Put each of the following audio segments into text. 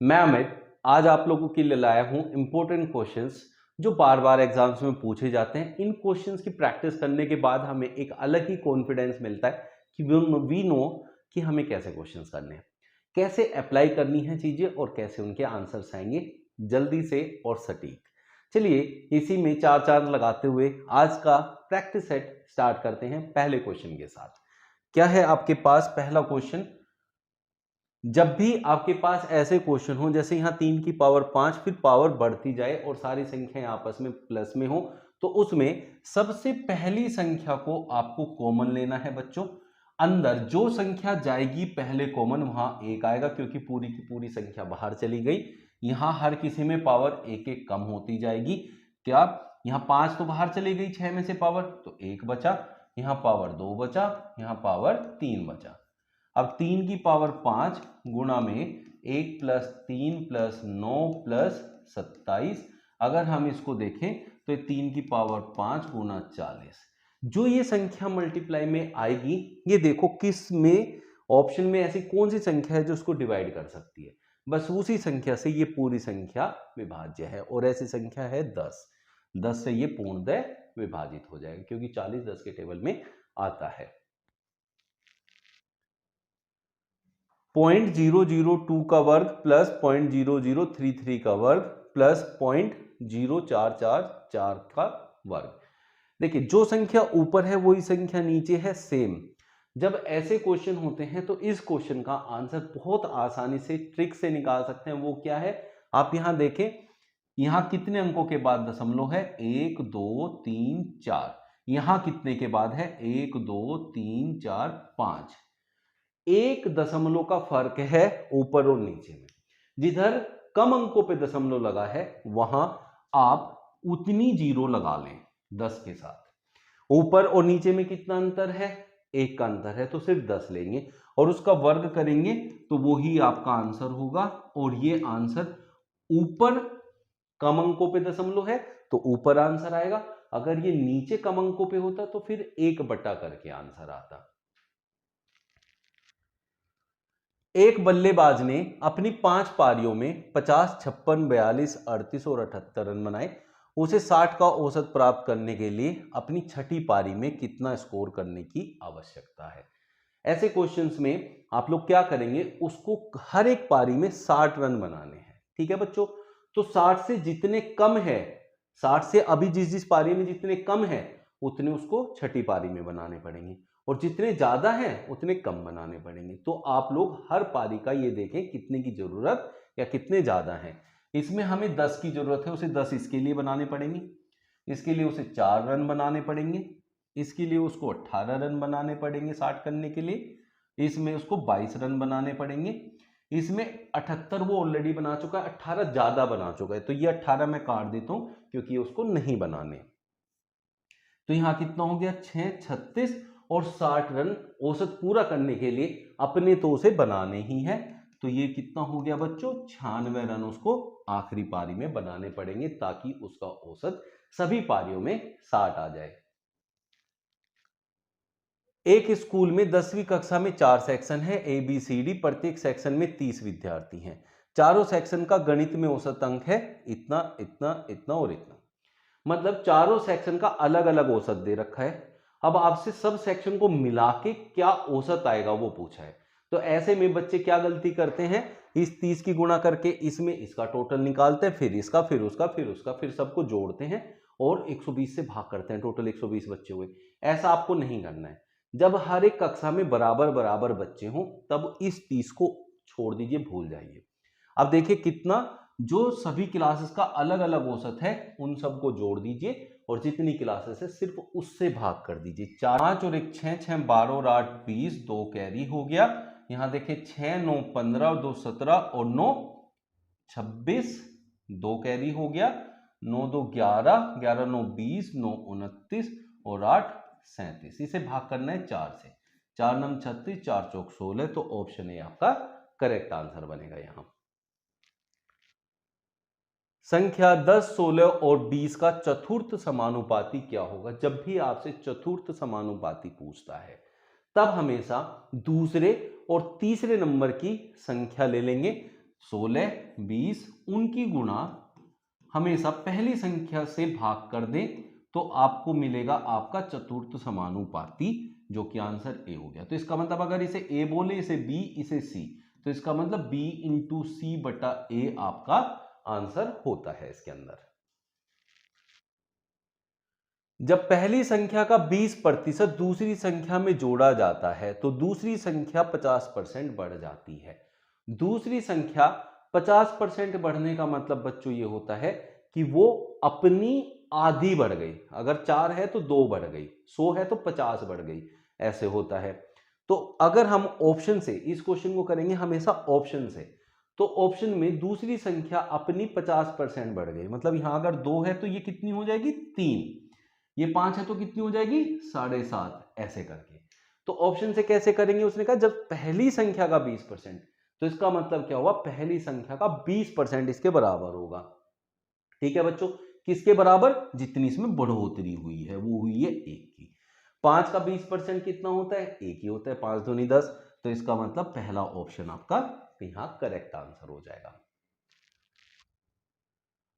मैं अमित आज आप लोगों के लिए लाया हूं इंपॉर्टेंट क्वेश्चंस जो बार बार एग्जाम्स में पूछे जाते हैं। इन क्वेश्चंस की प्रैक्टिस करने के बाद हमें एक अलग ही कॉन्फिडेंस मिलता है कि वी नो कि हमें कैसे क्वेश्चंस करने हैं, कैसे अप्लाई करनी है चीजें और कैसे उनके आंसर्स आएंगे जल्दी से और सटीक। चलिए इसी में चार चांद लगाते हुए आज का प्रैक्टिस सेट स्टार्ट करते हैं पहले क्वेश्चन के साथ। क्या है आपके पास पहला क्वेश्चन? जब भी आपके पास ऐसे क्वेश्चन हो जैसे यहां 3 की पावर 5 फिर पावर बढ़ती जाए और सारी संख्याएं आपस में प्लस में हो, तो उसमें सबसे पहली संख्या को आपको कॉमन लेना है बच्चों। अंदर जो संख्या जाएगी पहले कॉमन वहां एक आएगा क्योंकि पूरी की पूरी संख्या बाहर चली गई। यहां हर किसी में पावर एक एक कम होती जाएगी। क्या यहां 5 तो बाहर चली गई 6 में से पावर, तो एक बचा, यहां पावर 2 बचा, यहां पावर 3 बचा। अब 3 की पावर 5 गुणा में 1 प्लस 3 प्लस 9 प्लस 27। अगर हम इसको देखें तो 3 की पावर 5 गुणा 40। जो ये संख्या मल्टीप्लाई में आएगी, ये देखो किस में ऑप्शन में ऐसी कौन सी संख्या है जो उसको डिवाइड कर सकती है। बस उसी संख्या से ये पूरी संख्या विभाज्य है और ऐसी संख्या है 10। 10 से ये पूर्णतः विभाजित हो जाएगा क्योंकि 40 10 के टेबल में आता है। 0.002 का वर्ग प्लस 0.0033 का वर्ग प्लस 0.0444 का वर्ग। देखिए जो संख्या ऊपर है वही संख्या नीचे है, सेम। जब ऐसे क्वेश्चन होते हैं तो इस क्वेश्चन का आंसर बहुत आसानी से ट्रिक से निकाल सकते हैं। वो क्या है आप यहां देखें, यहां कितने अंकों के बाद दशमलव है? 1 2 3 4। यहां कितने के बाद है? 1 2 3 4 5। एक दशमलव का फर्क है ऊपर और नीचे में। जिधर कम अंकों पे दशमलव लगा है वहां आप उतनी जीरो लगा लें 10 के साथ। ऊपर और नीचे में कितना अंतर है? एक का अंतर है, तो सिर्फ 10 लेंगे और उसका वर्ग करेंगे तो वो ही आपका आंसर होगा। और ये आंसर ऊपर कम अंकों पे दशमलव है तो ऊपर आंसर आएगा। अगर ये नीचे कम अंकों पे होता तो फिर 1 बटा करके आंसर आता। एक बल्लेबाज ने अपनी 5 पारियों में 50, 56, 42, 38 और 78 रन बनाए। उसे 60 का औसत प्राप्त करने के लिए अपनी छठी पारी में कितना स्कोर करने की आवश्यकता है? ऐसे क्वेश्चंस में आप लोग क्या करेंगे, उसको हर एक पारी में 60 रन बनाने हैं। ठीक है बच्चों, तो 60 से जितने कम है, 60 से अभी जिस जिस पारी में जितने कम है उतने उसको छठी पारी में बनाने पड़ेंगे और जितने ज्यादा हैं उतने कम बनाने पड़ेंगे। तो आप लोग हर पारी का ये देखें कितने की जरूरत या कितने ज्यादा हैं। इसमें हमें 10 की जरूरत है, उसे 10 इसके लिए बनाने पड़ेंगे, इसके लिए उसे 4 रन बनाने पड़ेंगे, इसके लिए उसको 18 रन बनाने पड़ेंगे 60 करने के लिए, इसमें उसको 22 रन बनाने पड़ेंगे, इसमें 78 वो ऑलरेडी बना चुका है, 18 ज्यादा बना चुका है तो ये 18 मैं काट देता हूं क्योंकि उसको नहीं बनाने। तो यहां कितना हो गया? 6 36 और 60 रन औसत पूरा करने के लिए अपने तो उसे बनाने ही है। तो ये कितना हो गया बच्चों? 96 रन उसको आखिरी पारी में बनाने पड़ेंगे ताकि उसका औसत सभी पारियों में 60 आ जाए। एक स्कूल में 10वीं कक्षा में 4 सेक्शन है ABCD। प्रत्येक सेक्शन में 30 विद्यार्थी हैं। चारों सेक्शन का गणित में औसत अंक है इतना इतना इतना और इतना। मतलब चारों सेक्शन का अलग अलग औसत दे रखा है। अब आपसे सब सेक्शन को मिला के क्या औसत आएगा वो पूछा है। तो ऐसे में बच्चे क्या गलती करते हैं, इस 30 की गुणा करके इसमें इसका टोटल निकालते हैं, फिर इसका, फिर उसका, फिर उसका, फिर सबको जोड़ते हैं और 120 से भाग करते हैं। टोटल 120 बच्चे हुए। ऐसा आपको नहीं करना है। जब हर एक कक्षा में बराबर बराबर बच्चे हों तब इस 30 को छोड़ दीजिए, भूल जाइए। अब देखिए कितना, जो सभी क्लासेस का अलग अलग औसत है उन सबको जोड़ दीजिए और जितनी क्लासेस है सिर्फ उससे भाग कर दीजिए। 5 और 1 6, 6 12 और 8 20, 2 कैरी हो गया। यहां देखिए 6 9 15 और 2 17 और 9 26, 2 कैरी हो गया। 9 2 11, 11 9 20, 9 29 और 8 37। इसे भाग करना है 4 से। 4 9 36, 4 चौक 16। तो ऑप्शन ए आपका करेक्ट आंसर बनेगा। यहां संख्या 10, 16 और 20 का चतुर्थ समानुपाती क्या होगा? जब भी आपसे चतुर्थ समानुपाती पूछता है तब हमेशा दूसरे और तीसरे नंबर की संख्या ले लेंगे 16, 20 उनकी गुणा हमेशा पहली संख्या से भाग कर दें तो आपको मिलेगा आपका चतुर्थ समानुपाती, जो कि आंसर ए हो गया। तो इसका मतलब अगर इसे ए बोले, इसे बी, इसे सी, तो इसका मतलब बी इंटू सी बटा ए आपका आंसर होता है इसके अंदर। जब पहली संख्या का 20% दूसरी संख्या में जोड़ा जाता है तो दूसरी संख्या 50% बढ़ जाती है। दूसरी संख्या 50% बढ़ने का मतलब बच्चों ये होता है कि वो अपनी आधी बढ़ गई। अगर 4 है तो 2 बढ़ गई, 100 है तो 50 बढ़ गई, ऐसे होता है। तो अगर हम ऑप्शन से इस क्वेश्चन को करेंगे, हमेशा ऑप्शन से, तो ऑप्शन में दूसरी संख्या अपनी 50% बढ़ गई, मतलब यहां अगर 2 है तो ये कितनी हो जाएगी 3, ये 5 है तो कितनी हो जाएगी 7.5, ऐसे करके। तो ऑप्शन से कैसे करेंगे, उसने कहा जब पहली संख्या का 20%, तो इसका मतलब क्या हुआ, पहली संख्या का 20% इसके बराबर होगा। ठीक है बच्चों, किसके बराबर, जितनी इसमें बढ़ोतरी हुई है वो हुई है 1 की। 5 का 20% कितना होता है, 1 ही होता है, 5 दूनी 10, तो इसका मतलब पहला ऑप्शन आपका यहां करेक्ट आंसर हो जाएगा।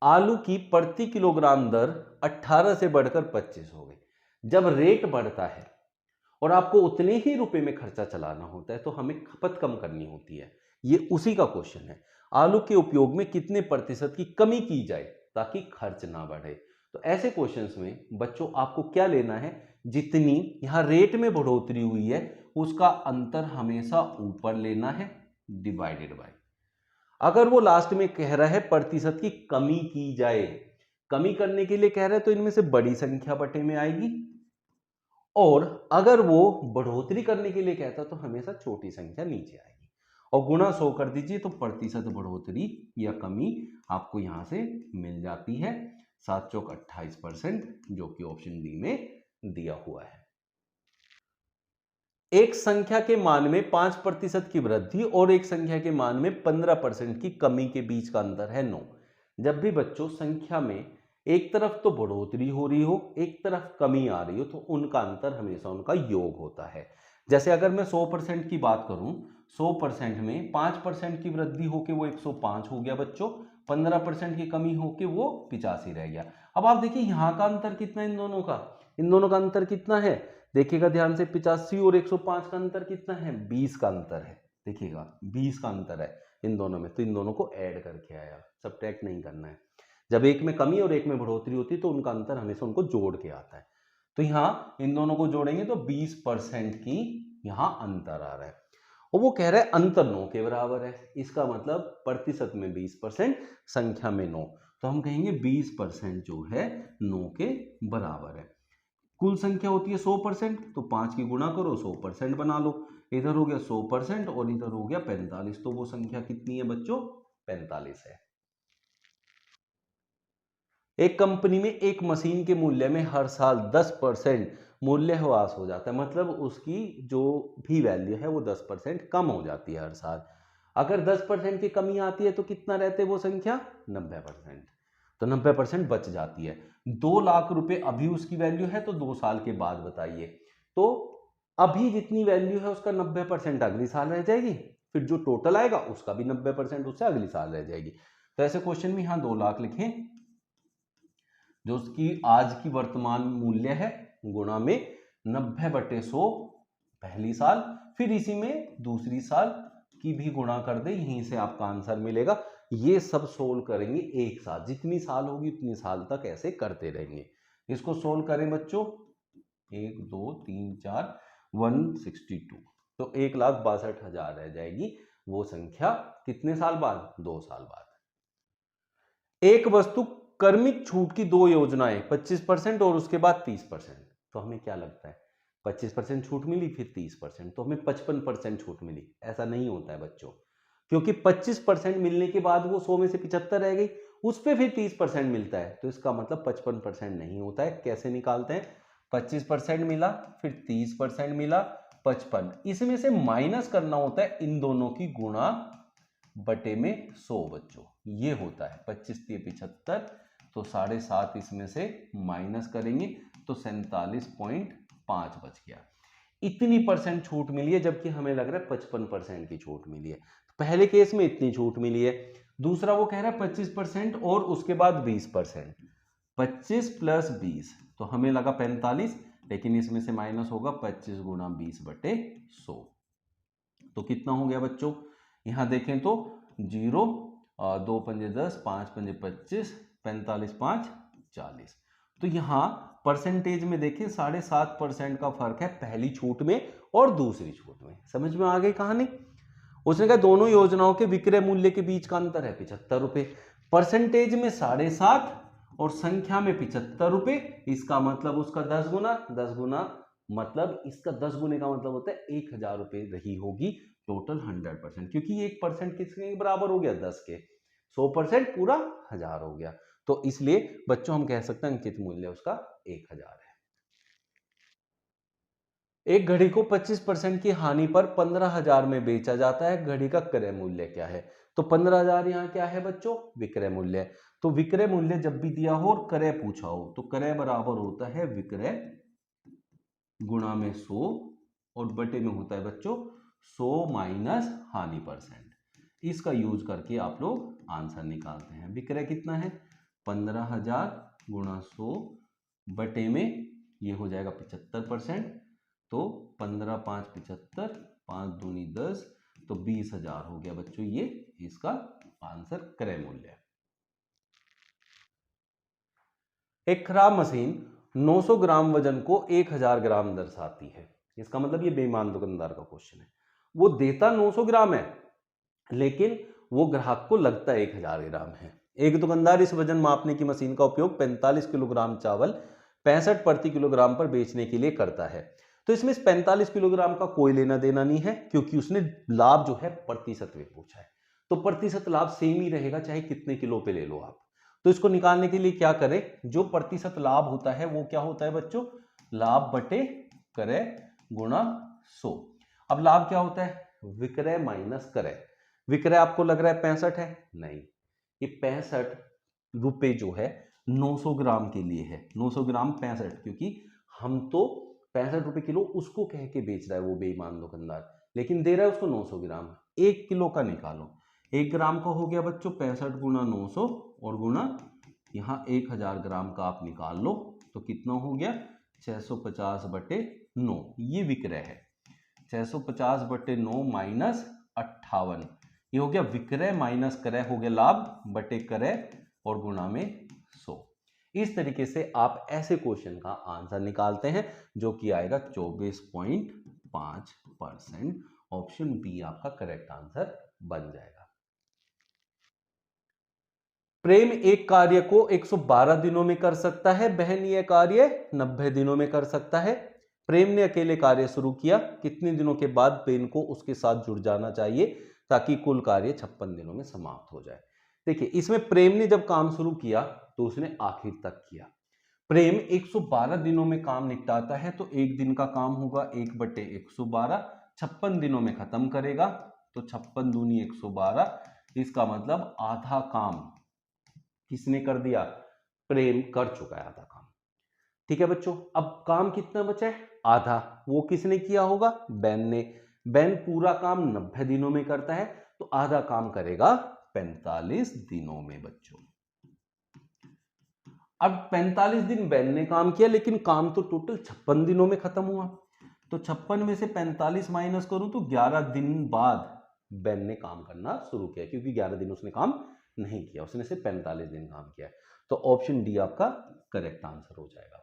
आलू की प्रति किलोग्राम दर 18 से बढ़कर 25 हो गई। जब रेट बढ़ता है और आपको उतने ही रुपए में खर्चा चलाना होता है तो हमें खपत कम करनी होती है। ये उसी का क्वेश्चन है। आलू के उपयोग में कितने प्रतिशत की कमी की जाए ताकि खर्च ना बढ़े। तो ऐसे क्वेश्चंस में बच्चों आपको क्या लेना है, जितनी यहां रेट में बढ़ोतरी हुई है उसका अंतर हमेशा ऊपर लेना है, डिवाइडेड बाय। अगर वो लास्ट में कह रहा है प्रतिशत की कमी की जाए, कमी करने के लिए कह रहा है तो इनमें से बड़ी संख्या बटे में आएगी, और अगर वो बढ़ोतरी करने के लिए कहता तो हमेशा छोटी संख्या नीचे आएगी। और गुणा 100 कर दीजिए तो प्रतिशत बढ़ोतरी या कमी आपको यहां से मिल जाती है 7 चौक 28%, जो कि ऑप्शन डी में दिया हुआ है। एक संख्या के मान में 5% की वृद्धि और एक संख्या के मान में 15% की कमी के बीच का अंतर है 9। जब भी बच्चों संख्या में एक तरफ तो बढ़ोतरी हो रही हो, एक तरफ कमी आ रही हो, तो उनका अंतर हमेशा उनका योग होता है। जैसे अगर मैं 100% की बात करूं, 100% में 5% की वृद्धि होकर वो 105 हो गया बच्चों, 15% की कमी होकर वो 85 रह गया। अब आप देखिए यहां का अंतर कितना है, इन दोनों का अंतर कितना है, देखिएगा ध्यान से, 85 और 105 का अंतर कितना है, 20 का अंतर है। देखिएगा 20 का अंतर है इन दोनों में, तो इन दोनों को ऐड करके आया, सब्ट्रैक्ट नहीं करना है। जब एक में कमी और एक में बढ़ोतरी होती है तो उनका अंतर हमेशा उनको जोड़ के आता है। तो यहाँ इन दोनों को जोड़ेंगे तो 20% की यहाँ अंतर आ रहा है, और वो कह रहा है अंतर 9 के बराबर है। इसका मतलब प्रतिशत में 20%, संख्या में 9, तो हम कहेंगे 20% जो है 9 के बराबर है। कुल संख्या होती है 100%, तो 5 की गुणा करो 100% बना लो। इधर हो गया 100% और इधर हो गया 45, तो वो संख्या कितनी है बच्चों, 45 है। एक कंपनी में एक मशीन के मूल्य में हर साल 10% मूल्यह्रास हो जाता है, मतलब उसकी जो भी वैल्यू है वो 10% कम हो जाती है हर साल। अगर 10% की कमी आती है तो कितना रहते वो संख्या, 90%, तो 90% बच जाती है। 2 लाख रुपए अभी उसकी वैल्यू है, तो 2 साल के बाद बताइए, तो अभी जितनी वैल्यू है उसका 90% अगली साल रह जाएगी, फिर जो टोटल आएगा उसका भी 90% उससे अगली साल रह जाएगी। तो ऐसे क्वेश्चन में यहां 2 लाख लिखें, जो उसकी आज की वर्तमान मूल्य है, गुणा में 90/100 पहली साल, फिर इसी में दूसरी साल की भी गुणा कर दे, यहीं से आपका आंसर मिलेगा। ये सब सोल्व करेंगे एक साथ, जितनी साल होगी उतनी साल तक ऐसे करते रहेंगे। इसको सोल्व करें बच्चों, 1 2 3 4 162, तो 1,62,000 रह जाएगी वो संख्या कितने साल बाद, 2 साल बाद। एक वस्तु कर्मिक छूट की 2 योजनाएं 25% और उसके बाद 30%, तो हमें क्या लगता है 25% छूट मिली फिर 30%, तो हमें 55% छूट मिली। ऐसा नहीं होता है बच्चों, क्योंकि 25% मिलने के बाद वो 100 में से 75 रह गई, उस पर फिर 30% मिलता है, तो इसका मतलब 55% नहीं होता है। कैसे निकालते हैं, 25% मिला फिर 30% मिला 55, इसमें से माइनस करना होता है इन दोनों की गुणा बटे में 100 बच्चों, ये होता है 25 3 75, तो 7.5 इसमें से माइनस करेंगे तो 47.5 बच गया। इतनी परसेंट छूट मिली है, जबकि हमें लग रहा है 55% की छूट मिली है। पहले केस में इतनी छूट मिली है। दूसरा वो कह रहा है 25% और उसके बाद 20%। 25 प्लस 20 तो हमें लगा 45, लेकिन इसमें से माइनस होगा 25 गुणा 20/100। तो कितना हो गया बच्चों, यहां देखें तो 0, 2 पंजे 10, 5 पंजे 25, 45 5 40। तो यहां परसेंटेज में देखें 7.5% का फर्क है पहली छूट में और दूसरी छूट में। समझ में आ गई कहानी। उसने कहा दोनों योजनाओं के विक्रय मूल्य के बीच का अंतर है 75 रुपए। परसेंटेज में 7.5 और संख्या में 75 रुपए, इसका मतलब उसका 10 गुना। 10 गुना मतलब इसका 10 गुने का मतलब होता है 1000 रुपए रही होगी टोटल 100%, क्योंकि 1% किसके बराबर हो गया, 10 के। 100% पूरा 1000 हो गया। तो इसलिए बच्चों हम कह सकते हैं अंकित मूल्य उसका 1000 है। एक घड़ी को 25% की हानि पर 15,000 में बेचा जाता है, घड़ी का क्रय मूल्य क्या है। तो 15,000 यहां क्या है बच्चों, विक्रय मूल्य। तो विक्रय मूल्य जब भी दिया हो और क्रय पूछा हो तो क्रय बराबर होता है विक्रय गुणा में 100 और बटे में होता है बच्चों 100 माइनस हानि %। इसका यूज करके आप लोग आंसर निकालते हैं। विक्रय कितना है, 15,000 गुणा 100 बटे में ये हो जाएगा 75%। तो 15 5 75, 5 दूनी 10, तो 20,000 हो गया बच्चों, ये इसका आंसर क्रय मूल्य है। एक खराब मशीन 900 ग्राम वजन को 1000 ग्राम दर्शाती है। इसका मतलब ये बेईमान दुकानदार का क्वेश्चन है। वो देता 900 ग्राम है लेकिन वो ग्राहक को लगता 1000 ग्राम है। एक दुकानदार इस वजन मापने की मशीन का उपयोग 45 किलोग्राम चावल 65 प्रति किलोग्राम पर बेचने के लिए करता है। तो इसमें 45 किलोग्राम का कोई लेना देना नहीं है, क्योंकि उसने लाभ जो है प्रतिशत में पूछा है। तो प्रतिशत लाभ सेम ही रहेगा चाहे कितने किलो पे ले लो आप। तो इसको निकालने के लिए क्या करें, जो प्रतिशत लाभ होता है वो क्या होता है बच्चों, लाभ बटे क्रय गुणा 100। अब लाभ क्या होता है, विक्रय माइनस क्रय। विक्रय आपको लग रहा है 65 है, नहीं, ये 65 रुपए जो है 900 ग्राम के लिए है। 900 ग्राम 65, क्योंकि हम तो 65 रुपए किलो उसको कह के बेच रहा है वो बेईमान दुकानदार, लेकिन दे रहा है उसको 900 ग्राम। 1 किलो का निकालो, 1 ग्राम का हो गया बच्चों 65 गुणा 900 और गुणा यहां 1000 ग्राम का आप निकाल लो तो कितना हो गया 650 बटे 9, ये विक्रय है। 650 बटे 9 माइनस 58, ये हो गया विक्रय माइनस क्रय, हो गया लाभ बटे क्रय और गुणा में 100। इस तरीके से आप ऐसे क्वेश्चन का आंसर निकालते हैं जो कि आएगा 24.5%। ऑप्शन बी आपका करेक्ट आंसर बन जाएगा। प्रेम एक कार्य को 112 दिनों में कर सकता है, बहन यह कार्य 90 दिनों में कर सकता है। प्रेम ने अकेले कार्य शुरू किया, कितने दिनों के बाद प्रेम को उसके साथ जुड़ जाना चाहिए ताकि कुल कार्य 56 दिनों में समाप्त हो जाए। देखिए इसमें प्रेम ने जब काम शुरू किया तो उसने आखिर तक किया। प्रेम 112 दिनों में काम निपटाता है, तो एक दिन का काम होगा 1/112, 56 दिनों में खत्म करेगा तो 56 दूनी 112, इसका मतलब आधा काम किसने कर दिया, प्रेम कर चुका है आधा काम। ठीक है बच्चों, अब काम कितना बचा है, आधा, वो किसने किया होगा, बैन ने। बैन पूरा काम 90 दिनों में करता है तो आधा काम करेगा 45 दिनों में बच्चों। अब 45 दिन बैन ने काम किया, लेकिन काम तो टोटल 56 दिनों में खत्म हुआ। तो 56 में से 45 माइनस करूं तो 11 दिन बाद बैन ने काम करना शुरू किया, क्योंकि 11 दिन उसने काम नहीं किया, उसने सिर्फ 45 दिन काम किया। तो ऑप्शन डी आपका करेक्ट आंसर हो जाएगा।